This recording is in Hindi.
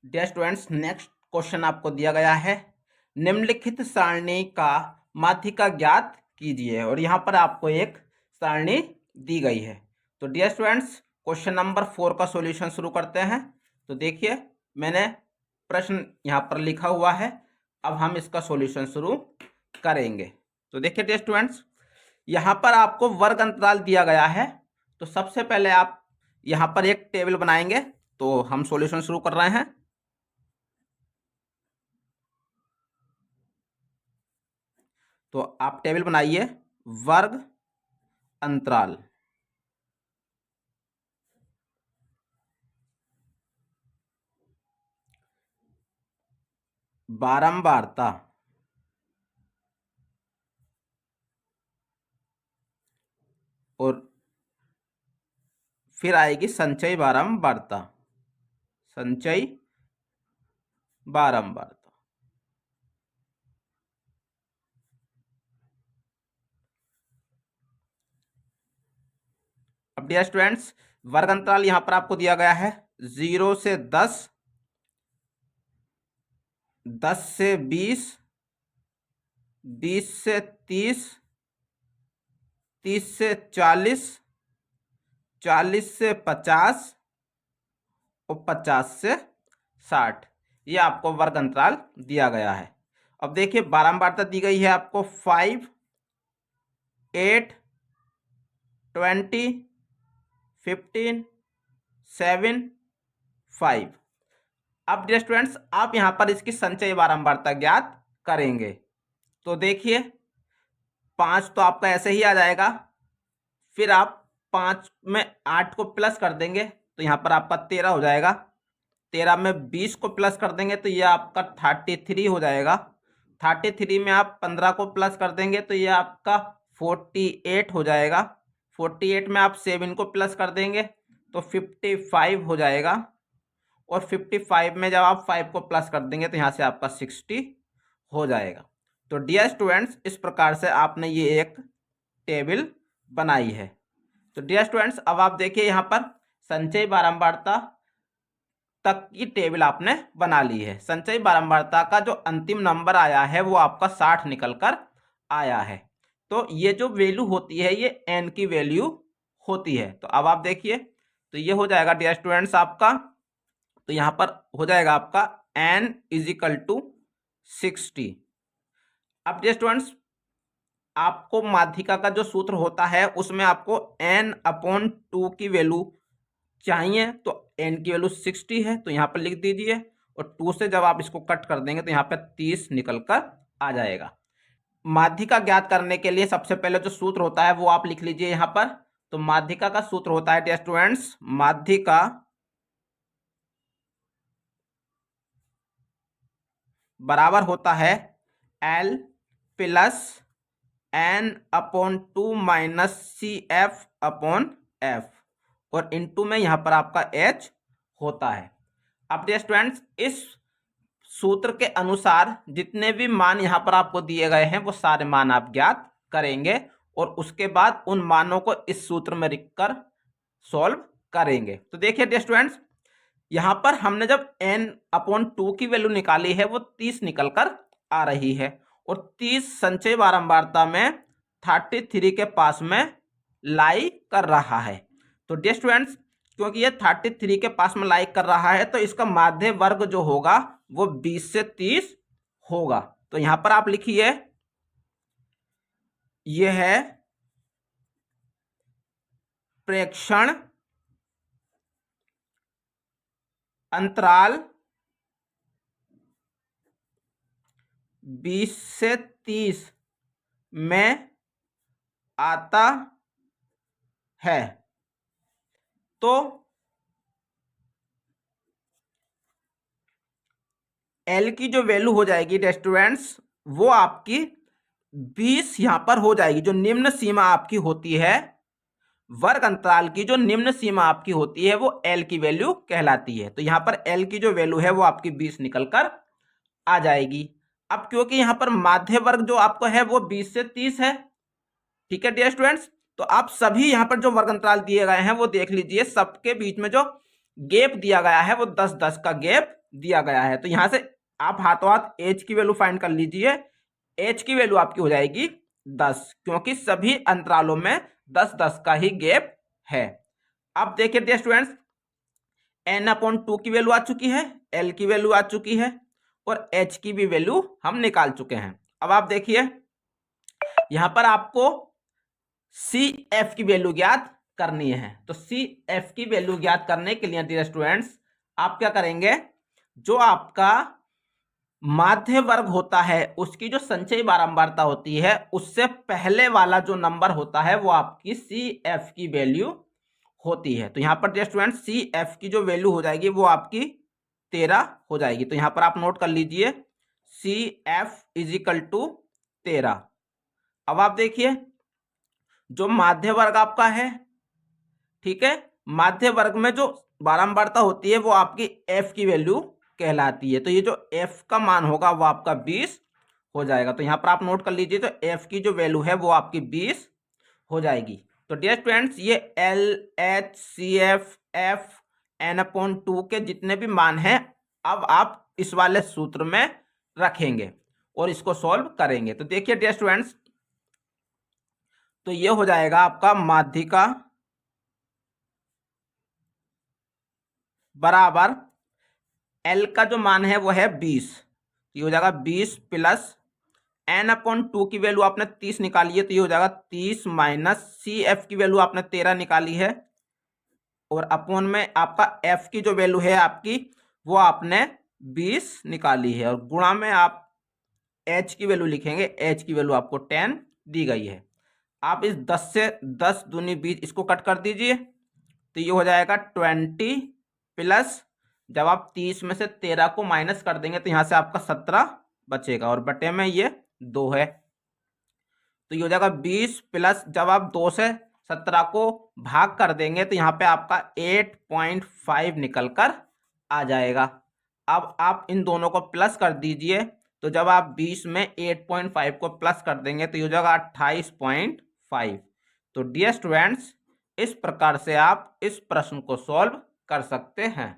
डियर स्टूडेंट्स, नेक्स्ट क्वेश्चन आपको दिया गया है, निम्नलिखित सारणी का माध्यिका ज्ञात कीजिए। और यहाँ पर आपको एक सारणी दी गई है। तो डियर स्टूडेंट्स, क्वेश्चन नंबर 4 का सॉल्यूशन शुरू करते हैं। तो देखिए, मैंने प्रश्न यहाँ पर लिखा हुआ है, अब हम इसका सॉल्यूशन शुरू करेंगे। तो देखिए डियर स्टूडेंट्स, यहाँ पर आपको वर्ग अंतराल दिया गया है। तो सबसे पहले आप यहाँ पर एक टेबल बनाएंगे। तो हम सॉल्यूशन शुरू कर रहे हैं। तो आप टेबल बनाइए, वर्ग अंतराल, बारंबारता, और फिर आएगी संचयी बारंबारता, संचयी बारंबारता। अब डियर स्टूडेंट्स, वर्ग अंतराल यहां पर आपको दिया गया है 0 से 10, 10 से 20, 20 से 30, 30 से 40, 40 से 50 और 50 से 60। ये आपको वर्ग अंतराल दिया गया है। अब देखिए, बारंबारता दी गई है आपको 5, 8, 20, 15, 7, 5। अब डियर स्टूडेंट्स, आप यहां पर इसकी संचयी बारंबारता ज्ञात करेंगे। तो देखिए, 5 तो आपका ऐसे ही आ जाएगा। फिर आप 5 में 8 को प्लस कर देंगे तो यहां पर आपका 13 हो जाएगा। 13 में 20 को प्लस कर देंगे तो ये आपका 33 हो जाएगा। 33 में आप 15 को प्लस कर देंगे तो ये आपका 48 हो जाएगा। 48 में आप 7 को प्लस कर देंगे तो 55 हो जाएगा। और 55 में जब आप 5 को प्लस कर देंगे तो यहाँ से आपका 60 हो जाएगा। तो डियर स्टूडेंट्स, इस प्रकार से आपने ये एक टेबल बनाई है। तो डियर स्टूडेंट्स, अब आप देखिए, यहाँ पर संचयी बारंबारता तक की टेबल आपने बना ली है। संचयी बारंबारता का जो अंतिम नंबर आया है वो आपका 60 निकल कर आया है। तो ये जो वैल्यू होती है ये n की वैल्यू होती है। तो अब आप देखिए, तो ये हो जाएगा डियर स्टूडेंट्स आपका, तो यहां पर हो जाएगा आपका n = 60। अब डियर स्टूडेंट्स, आपको माध्यिका का जो सूत्र होता है उसमें आपको n/2 की वैल्यू चाहिए। तो n की वैल्यू 60 है, तो यहाँ पर लिख दीजिए। और 2 से जब आप इसको कट कर देंगे तो यहाँ पे 30 निकल कर आ जाएगा। माध्यिका ज्ञात करने के लिए सबसे पहले जो सूत्र होता है वो आप लिख लीजिए यहाँ पर। तो माध्यिका का सूत्र होता है डियर स्टूडेंट्स, माध्यिका बराबर होता है L + n/2 - CF/F, और इनटू में यहां पर आपका H होता है। अब डियर स्टूडेंट्स, इस सूत्र के अनुसार जितने भी मान यहां पर आपको दिए गए हैं वो सारे मान आप ज्ञात करेंगे, और उसके बाद उन मानों को इस सूत्र में लिखकर सॉल्व करेंगे। तो देखिए डियर स्टूडेंट्स, यहां पर हमने जब n/2 की वैल्यू निकाली है वो 30 निकल कर आ रही है, और 30 संचयी बारंबारता में 33 के पास में लाई कर रहा है। तो डियर स्टूडेंट्स, क्योंकि ये 33 के पास में लाई कर रहा है तो इसका माध्य वर्ग जो होगा वो 20 से 30 होगा। तो यहां पर आप लिखिए, यह है प्रेक्षण अंतराल 20 से 30 में आता है। तो L की जो वैल्यू हो जाएगी डियर स्टूडेंट्स, वो आपकी 20 यहां पर हो जाएगी। जो निम्न सीमा आपकी होती है, वर्ग अंतराल की जो निम्न सीमा आपकी होती है वो L की वैल्यू कहलाती है। तो यहां पर L की जो वैल्यू है वो आपकी 20 निकल कर आ जाएगी। अब क्योंकि यहां पर माध्य वर्ग जो आपको है वो 20 से 30 है, ठीक है डियर स्टूडेंट्स। तो आप सभी यहां पर जो वर्ग अंतराल दिए गए हैं वो देख लीजिए, सबके बीच में जो गैप दिया गया है वो 10-10 का गैप दिया गया है। तो यहाँ से आप हाथों हाथ एच की वैल्यू फाइंड कर लीजिए। एच की वैल्यू आपकी हो जाएगी 10, क्योंकि सभी अंतरालों में 10-10 का ही गैप है। अब देखिए डियर स्टूडेंट्स, n/2 की वैल्यू आ चुकी है, l की वैल्यू आ चुकी है और h की भी वैल्यू हम निकाल चुके हैं। अब आप देखिए यहां पर आपको CF की वैल्यू ज्ञात करनी है। तो CF की वैल्यू ज्ञात करने के लिए डियर स्टूडेंट्स आप क्या करेंगे, जो आपका माध्य वर्ग होता है उसकी जो संचयी बारंबारता होती है उससे पहले वाला जो नंबर होता है वो आपकी CF की वैल्यू होती है। तो यहां पर डियर स्टूडेंट CF की जो वैल्यू हो जाएगी वो आपकी 13 हो जाएगी। तो यहां पर आप नोट कर लीजिए CF = 13। अब आप देखिए जो माध्य वर्ग आपका है, ठीक है, माध्य वर्ग में जो बारंबारता होती है वो आपकी F की वैल्यू कहलाती है। तो ये जो F का मान होगा वो आपका 20 हो जाएगा। तो यहां पर आप नोट कर लीजिए, तो F की जो वैल्यू है वो आपकी 20 हो जाएगी। तो डियर स्टूडेंट्स ये L, H, CF, F, n/2 के जितने भी मान हैं अब आप इस वाले सूत्र में रखेंगे और इसको सॉल्व करेंगे। तो देखिए डियर स्टूडेंट्स, तो ये हो जाएगा आपका माध्यिका बराबर L का जो मान है वो है 20। ये हो जाएगा 20 प्लस n/2 की वैल्यू आपने 30 निकाली है, तो ये हो जाएगा 30 माइनस CF की वैल्यू आपने 13 निकाली है और अपॉन में आपका F की जो वैल्यू है आपकी वो आपने 20 निकाली है और गुणा में आप H की वैल्यू लिखेंगे। H की वैल्यू आपको 10 दी गई है। आप इस 10 से 10 दूनी 20 इसको कट कर दीजिए, तो ये हो जाएगा 20 प्लस जब आप 30 में से 13 को माइनस कर देंगे तो यहाँ से आपका 17 बचेगा और बटे में ये 2 है। तो ये हो जाएगा 20 प्लस जब आप 2 से 17 को भाग कर देंगे तो यहाँ पे आपका 8.5 निकल कर आ जाएगा। अब आप इन दोनों को प्लस कर दीजिए, तो जब आप 20 में 8.5 को प्लस कर देंगे तो ये हो जाएगा 28.5। तो डियर स्टूडेंट्स इस प्रकार से आप इस प्रश्न को सॉल्व कर सकते हैं।